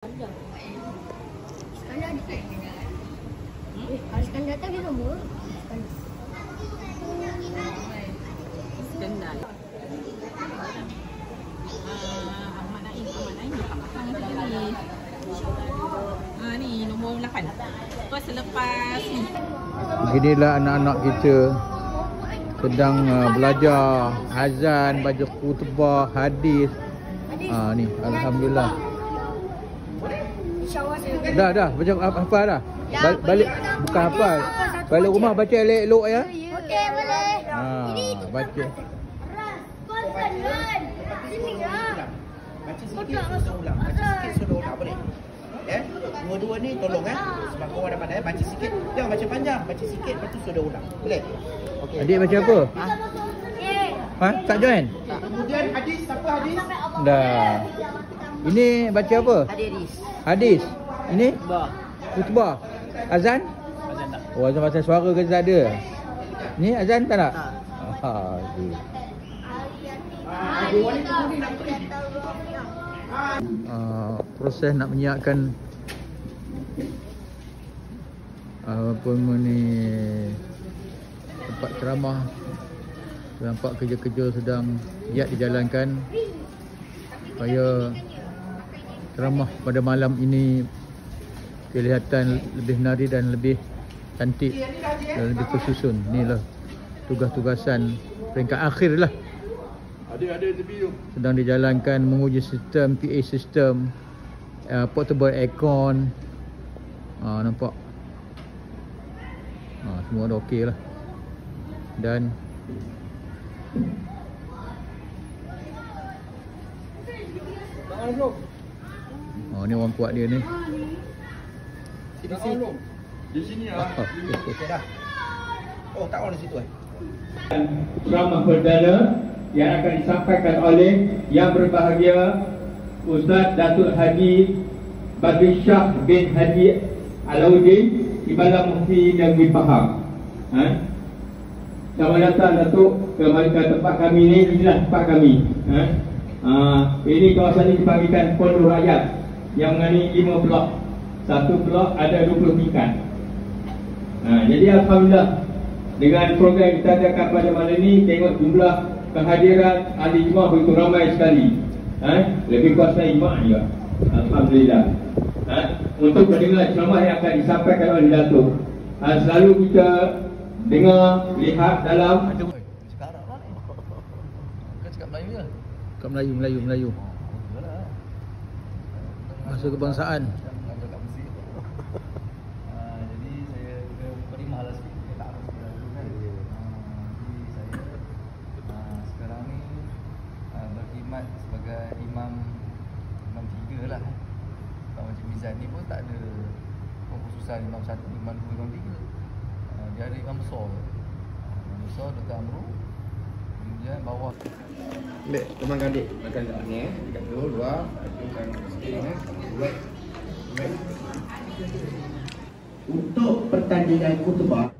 Haruskan datang di nombor. Kenal. Ahmad Naim kat belakang ni. Ni nombor 8. Lepas selepas ni. Beginilah anak-anak kita sedang belajar azan, baca khutbah, hadis. Ni alhamdulillah. Dah baca apa dah? Balik bukan hafal. Balik rumah baca elok-elok ya. Okey, boleh. Baca. Konsen. Sini ah. Baca sikit sudah ulang. Baca sikit sudah ulang boleh. Ya. Dua-dua ni tolong sebab kau ada pandai baca sikit. Jangan baca panjang, baca sikit lepas tu sudah ulang. Boleh? Okey. Adik baca apa? Tak join? Kemudian hadis, siapa hadis? Dah. Ini baca apa? Hadis. Ini? Khutbah. Azan? Azan tak. Oh, azan pasal suara ke tak ada? Ni azan tak nak? Proses nak menyiapkan apa ni tempat ceramah. Nampak kerja-kerja sedang giat dijalankan supaya ceramah pada malam ini kelihatan lebih menarik dan lebih cantik dan lebih tersusun. Inilah tugas-tugasan peringkat akhir lah. Sedang dijalankan menguji sistem PA sistem, portable aircon. Nampak semua dah okey lah. Dan ni orang kuat dia ni. Di sini okey dah. Oh, tak orang di situ Ceramah perdana yang akan disampaikan oleh yang berbahagia Ustaz Datuk Haji Badri Shah bin Haji Alauddin Ibadah Mufti Negeri Pahang. Selamat datang Datuk ke tempat kami ni. Inilah tempat kami. Ini kawasan ini dipanggilkan Pondok Rakyat yang mengandungi 5 blok. Satu blok ada 20 tingkat. Jadi alhamdulillah dengan program kita adakan pada malam ini, tengok jumlah kehadiran ahli jemaah begitu ramai sekali. Lebih kuasa imam juga. Alhamdulillah. Untuk mendengar ceramah yang akan disampaikan oleh Datuk. Selalu kita dengar, lihat dalam Sekarang lah ni. Kau cakap Melayu je? Cakap Melayu. Bahasa kebangsaan. Jadi saya terima lah sikit. Saya tak harus dulu kan. Jadi saya sekarang ni berkhidmat sebagai imam tiga lah. Kalau macam Mizan ni pun tak ada khususan imam 1, imam 2, imam 3. Dia ada imam besar. Imam besar dekat Amru. Kemudian bawah. Ambil teman adik makan kat ni dekat tu luar, ajukan sikit buat. Untuk pertandingan khutbah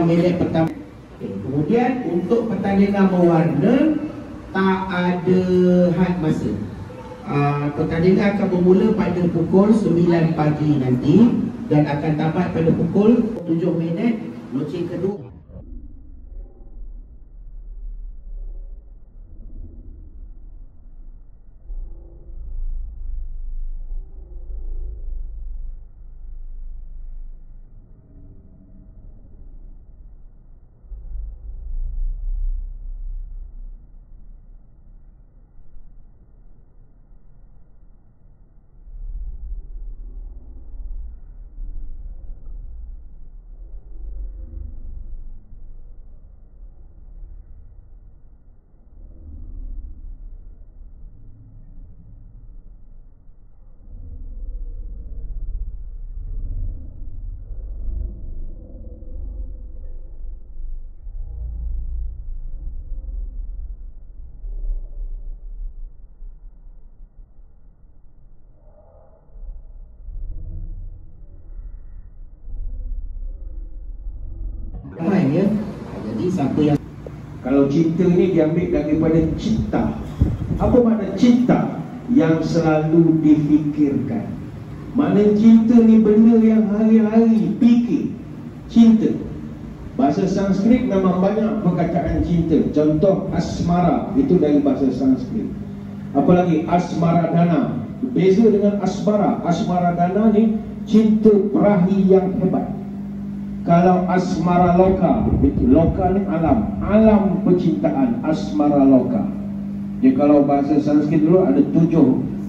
minit pertama. Kemudian untuk pertandingan mewarna tak ada had masa. Pertandingan akan bermula pada pukul 9 pagi nanti dan akan tamat pada pukul 7 minit loceng kedua. Ya. Jadi siapa yang kalau cinta ni diambil daripada cinta. Apa makna cinta? Yang selalu difikirkan. Makna cinta ni benda yang hari-hari fikir. Cinta. Bahasa Sanskrit memang banyak perkataan cinta. Contoh asmara, itu dari bahasa Sanskrit. Apalagi asmaradana. Beza dengan asmara. Asmaradana ni cinta perahi yang hebat. Kalau asmara loka, itu loka ni alam, alam percintaan, asmara loka. Jadi kalau bahasa Sanskrit dulu ada 7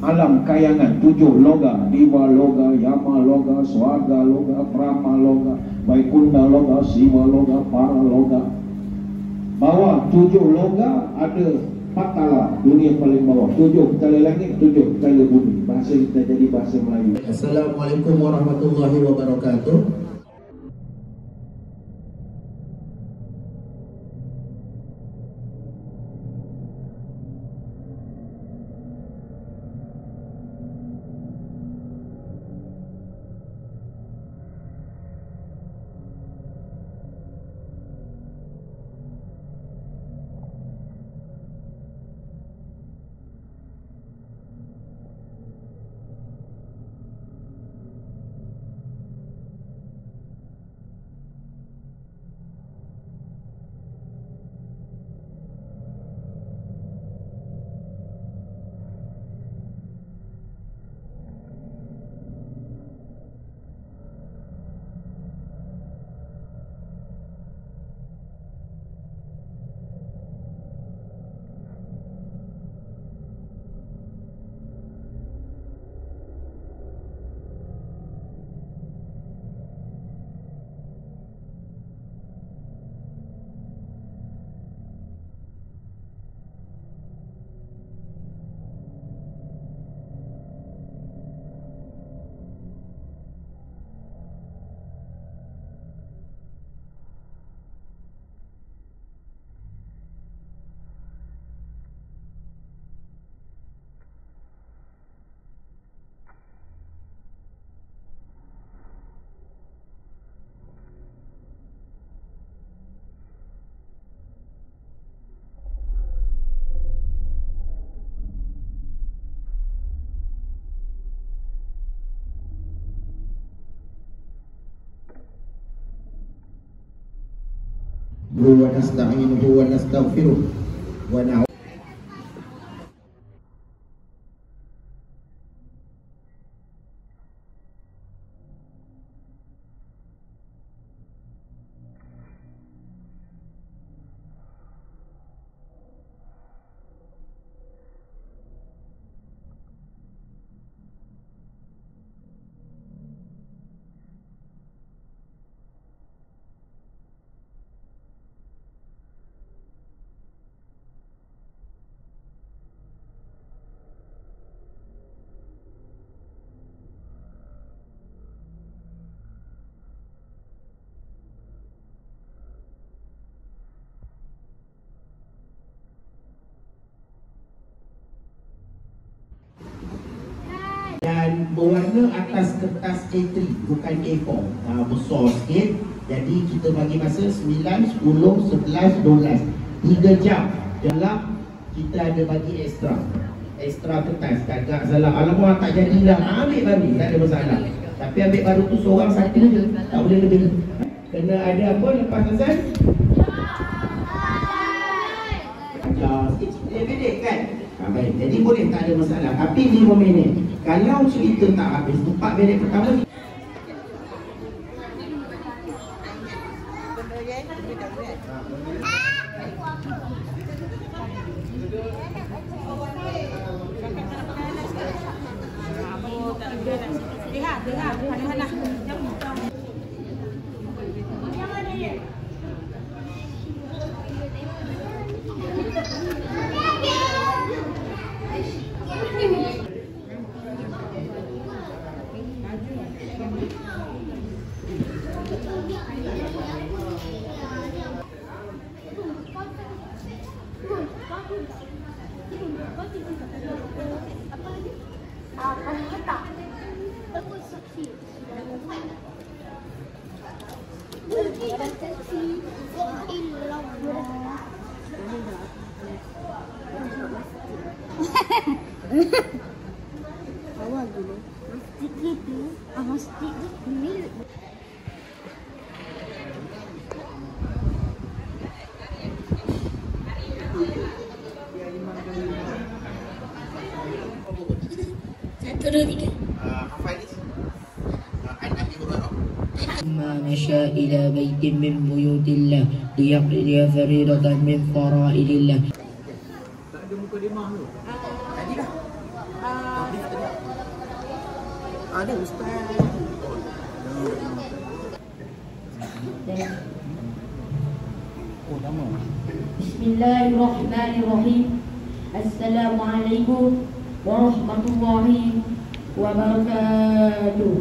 alam kayangan, 7 loga, diva loga, yama loga, swarga loga, brahma loga, vaikunda loga, siva loga, para loga. Bawah 7 loga ada patala, dunia paling bawah. 7 petala langit, 7 petala bumi. Bahasa kita jadi bahasa Melayu. Assalamualaikum warahmatullahi wabarakatuh. Wa nasta'inuhu wa nastaghfiruh wa na'udzu dan berwarna atas kertas A3 bukan A4, besar sikit. Jadi kita bagi masa 9, 10, 11, 12 3 jam. Dalam kita ada bagi extra extra kertas, agak salah, alamak tak jadilah, ambil baru, tak ada masalah. Tapi ambil baru tu seorang satu je, tak boleh lebih. Kena ada apa lepas azan? Dia pendek kan? Baik, jadi boleh, tak ada masalah. Tapi 5 minit. Kalau cerita tak habis 4 minit pertama ni, awal dulu masjid itu, masjid ini. Satu, dua, tiga. ما نشاء إلى بيت من بيوت الله ليقضي فريضة من فرائض الله. Ada ustaz. Bismillahirrahmanirrahim. Assalamualaikum warahmatullahi wabarakatuh.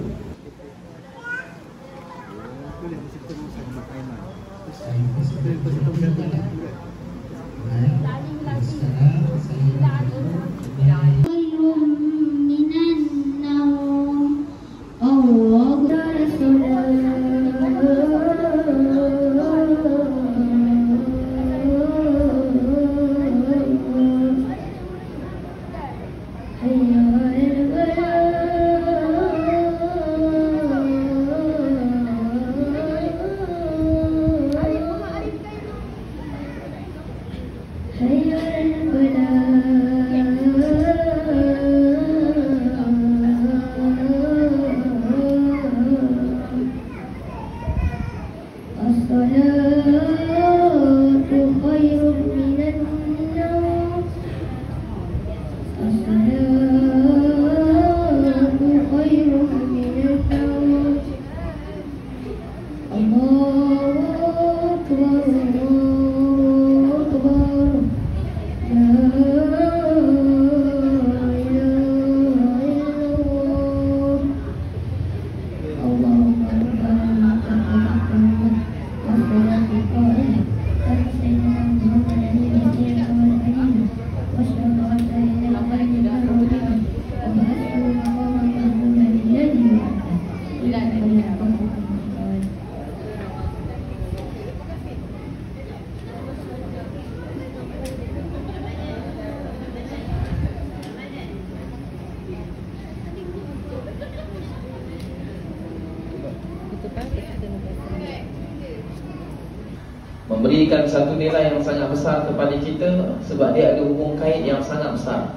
Memberikan satu nilai yang sangat besar kepada kita sebab dia ada hubung kait yang sangat besar.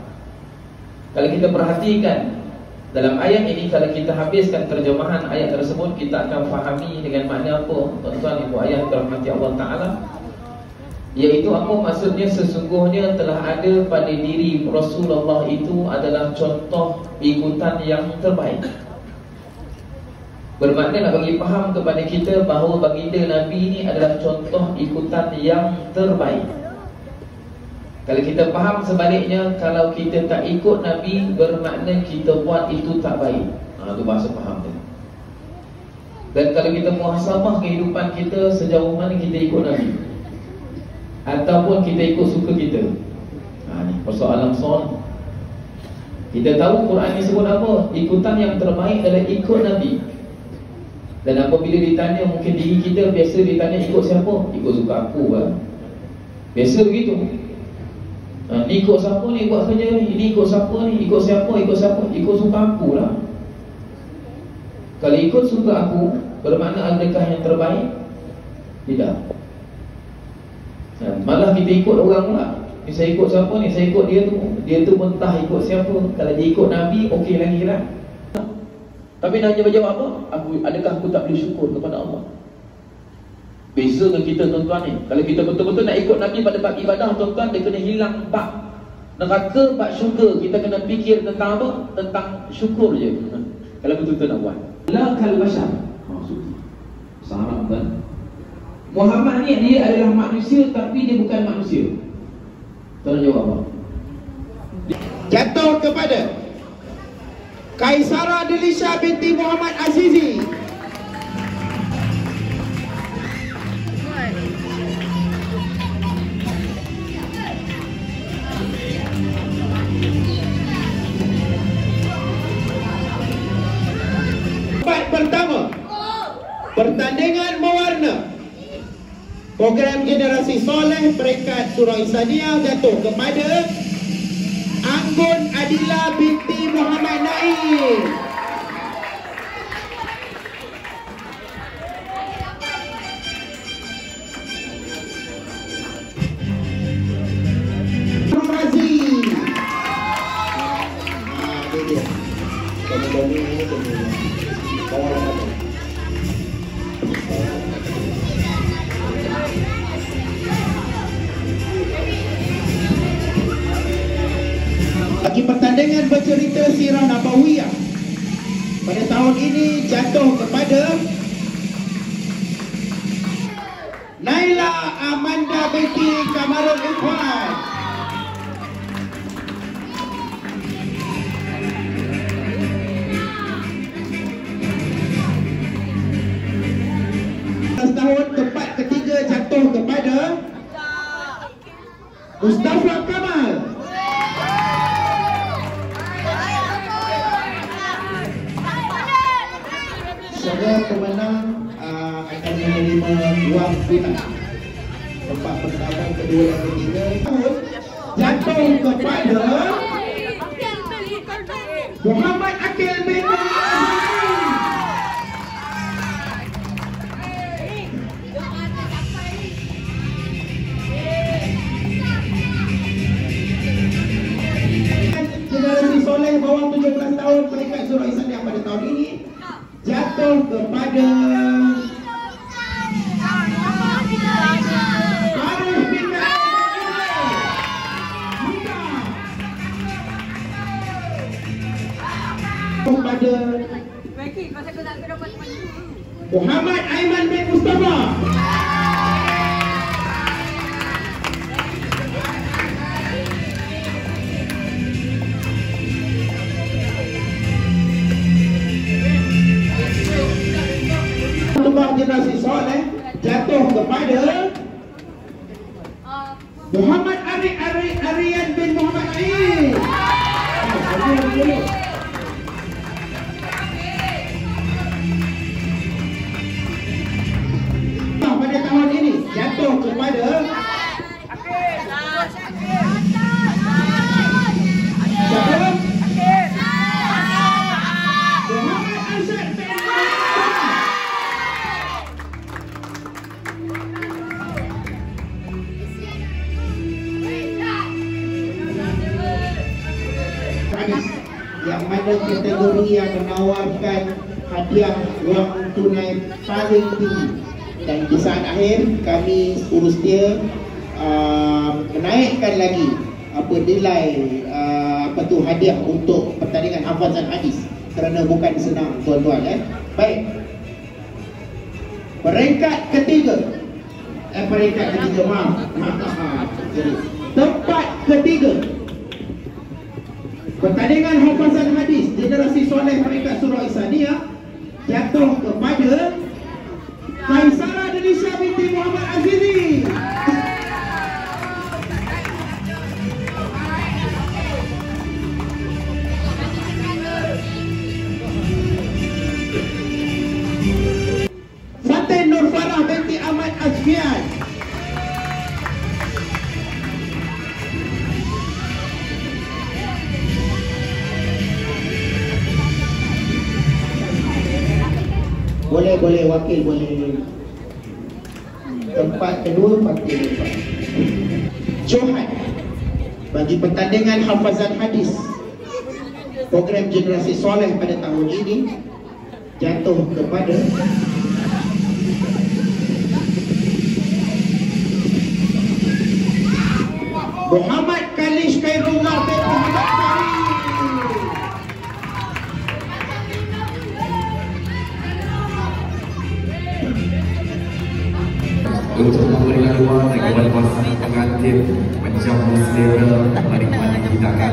Kalau kita perhatikan dalam ayat ini, kalau kita habiskan terjemahan ayat tersebut, kita akan fahami dengan makna apa, tuan-tuan ibu ayah dirahmati Allah Ta'ala. Iaitu apa maksudnya? Sesungguhnya telah ada pada diri Rasulullah itu adalah contoh ikutan yang terbaik. Bermakna nak bagi faham kepada kita bahawa baginda Nabi ini adalah contoh ikutan yang terbaik. Kalau kita faham sebaliknya, kalau kita tak ikut Nabi, bermakna kita buat itu tak baik. Itu bahasa faham dia. Dan kalau kita muhasabah kehidupan kita, sejauh mana kita ikut Nabi ataupun kita ikut suka kita. Ni persoalan soal. Kita tahu Quran ni sebut apa? Ikutan yang terbaik adalah ikut Nabi. Dan apabila ditanya, mungkin diri kita biasa ditanya ikut siapa? Ikut suka aku kan? Biasa begitu. Ni ikut siapa ni buat kerja ni? Ni ikut siapa ni? Ikut siapa? Ikut siapa? Ikut suka aku lah. Kalau ikut suka aku, bermakna adakah yang terbaik? Tidak. Malah kita ikut orang pula. Ni saya ikut siapa ni? Saya ikut dia tu. Dia tu pun entah ikut siapa. Kalau dia ikut Nabi, okey lagi lah. Tapi nak jawab apa? Adakah aku tak boleh syukur kepada Allah? Beza dengan kita tuan-tuan ni. Kalau kita betul-betul nak ikut Nabi pada bab ibadah, tuan-tuan, dia kena hilang bab neraka, bab syurga. Kita kena fikir tentang apa? Tentang syukur je. Kalau betul-betul nak buat. La kal bashar. Sarap kan? Muhammad ni dia adalah manusia tapi dia bukan manusia. Tuan jawab apa? Jatuh kepada Kaisara Delisha binti Muhammad Azizi. Pertama, pertandingan mewarna. Program Generasi Soleh peringkat Surah Insaniyah jatuh kepada Anggun Adila binti Muhammad Naim. Bagi pertandingan bercerita sirah Nabawiyah pada tahun ini jatuh kepada Naila Amanda binti Kamarul Ikhwan. Tahun tempat ketiga jatuh kepada Mustafa Kamal. Saudara pemenang akan menerima wang tunai. Tempat pertama, kedua dan ketiga jatuh kepada Muhammad Akil bin Generasi Soleh bawah 17 tahun peringkat Surah Insaniyah pada tahun ini jatuh kepada Arif bin kepada Muhammad Aiman bin Mustafa. Generasi Soleh jatuh kepada Muhammad Arian bin Muhammad Ain. Pada tahun ini jatuh kepada yang mana kategori yang menawarkan hadiah wang tunai paling tinggi. Dan di saat akhir kami urus dia menaikkan lagi nilai hadiah untuk pertandingan hafazan hadis, kerana bukan senang tuan-tuan. Baik, peringkat ketiga tempat ketiga pertandingan hafazan hadis Generasi Soleh peringkat Surah Insaniyah jatuh kepada Kaisara Delisha binti Muhammad Azizi. Fatin Nur Farah binti Ahmad Azfian. Boleh wakil boleh. Tempat kedua parti depan. Johan bagi pertandingan hafazan hadis program Generasi Soleh pada tahun ini jatuh kepada Muhammad Kalish Khairullah bin Muhammad Karim. Untuk memberikan ruang kepada pasangan pengantin menjamu selera menikmati hidangan.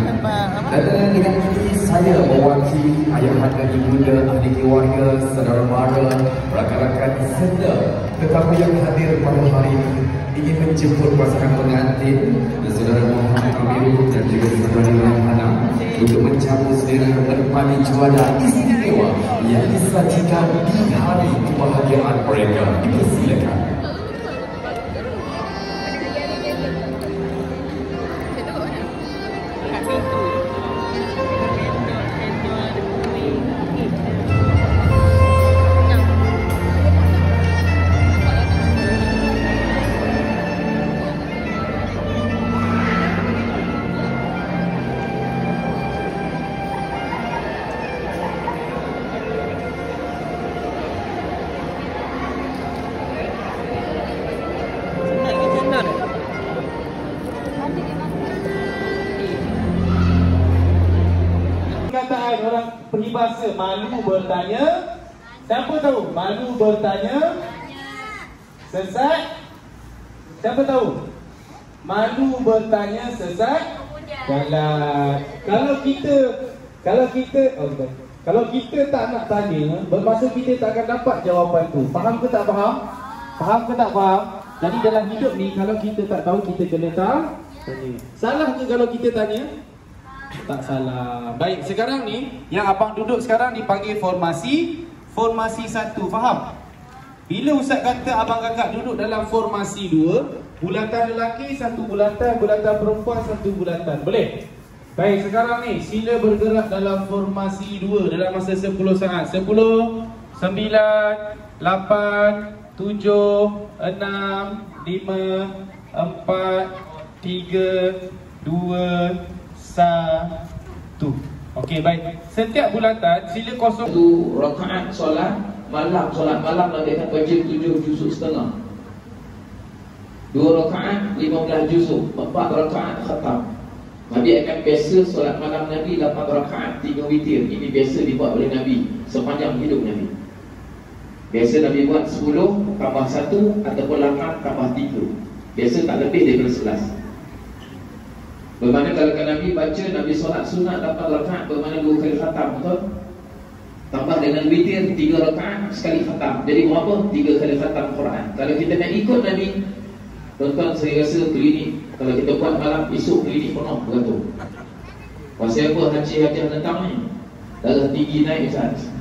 Dan dengan ini saya mewakili ayahanda ibunda, ahli keluarga, saudara mara, rakan-rakan serta tetamu yang hadir pada hari ini ingin menjemput pasangan pengantin dan saudara Muhammad Amirul dan juga saudara Rahmana untuk menjamu selera menikmati juara istimewa yang disajikan di hari kebahagiaan mereka. Dipersilakan. Kataan orang peribahasa, malu bertanya. Siapa tahu? Malu bertanya sesat. Siapa tahu? Malu bertanya sesat jalan. Kalau kita tak nak tanya, bermaksud kita tak akan dapat jawapan tu. Faham ke tak faham? Faham ke tak faham? Jadi dalam hidup ni kalau kita tak tahu, kita kena tanya. Salah ke kalau kita tanya? Tak salah. Baik, sekarang ni yang abang duduk sekarang dipanggil formasi. Formasi 1, faham? Bila ustaz kata abang kakak duduk dalam formasi 2, bulatan lelaki 1 bulatan, bulatan perempuan 1 bulatan. Boleh? Baik, sekarang ni sila bergerak dalam formasi 2 dalam masa 10 saat. 10, 9, 8, 7, 6, 5, 4, 3, 2, 1. Okey, baik. Setiap bulatan sila kosong. 1 rakaat solat malam Nabi akan baca 7 juzuk setengah. 2 rakaat 15 juzuk, 4 rakaat khatam. Nabi akan biasa solat malam Nabi 8 rakaat 3 witir. Ini biasa dibuat oleh Nabi sepanjang hidup Nabi. Biasa Nabi buat 10 tambah 1 ataupun 8 tambah 3. Biasa tak lebih daripada 11. Bermakna kalau Nabi baca, Nabi solat sunat 8 rakaat, bermakna 2 kali khatam, betul? Tambah dengan witir 3 rakaat sekali khatam. Jadi berapa? 3 kali khatam Quran. Kalau kita nak ikut Nabi, tuan-tuan saya rasa klinik, kalau kita buat malam, esok klinik penuh beratur. Pasal apa haji datang ni? Darah tinggi naik Ustaz.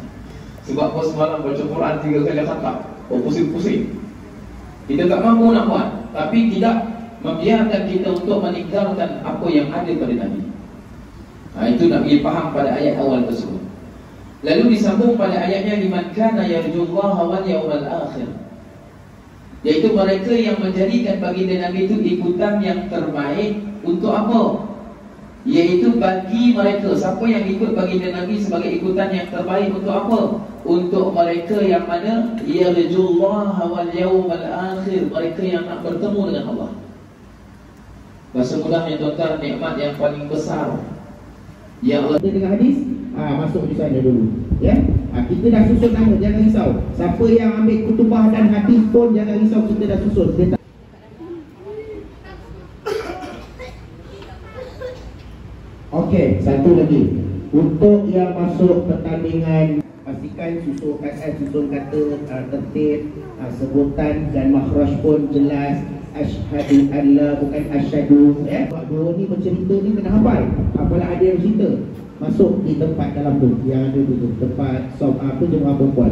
Sebab apa semalam baca Quran 3 kali khatam, pusing-pusing. Kita tak mampu nak buat, tapi tidak membiarkan kita untuk meninggalkan apa yang ada pada Nabi. Itu nak bagi faham pada ayat awal tersebut. Lalu disambung pada ayatnya liman kana yarjullaha wal yawmal akhir, iaitu mereka yang menjadikan baginda Nabi itu ikutan yang terbaik. Untuk apa? Iaitu bagi mereka, siapa yang ikut baginda Nabi sebagai ikutan yang terbaik untuk apa? Untuk mereka yang mana yarjullaha wal yawmal akhir, mereka yang nak bertemu dengan Allah. Bahasa mudahnya tuan-tuan, nikmat yang paling besar yang Allah dengan hadis, masuk di sana dulu. Ya, kita dah susun nama, jangan risau. Siapa yang ambil kutubah dan hadis pun jangan risau, kita dah susun. Okey, satu lagi. Untuk yang masuk pertandingan, pastikan susun kata, tertib, sebutan dan makhraj pun jelas. Asyhadu an la, bukan asyhadu. Dua ni bercerita ni kena hafal. Apalah ada yang cerita, masuk di tempat dalam tu yang ada tu, tempat apa jemaah perempuan.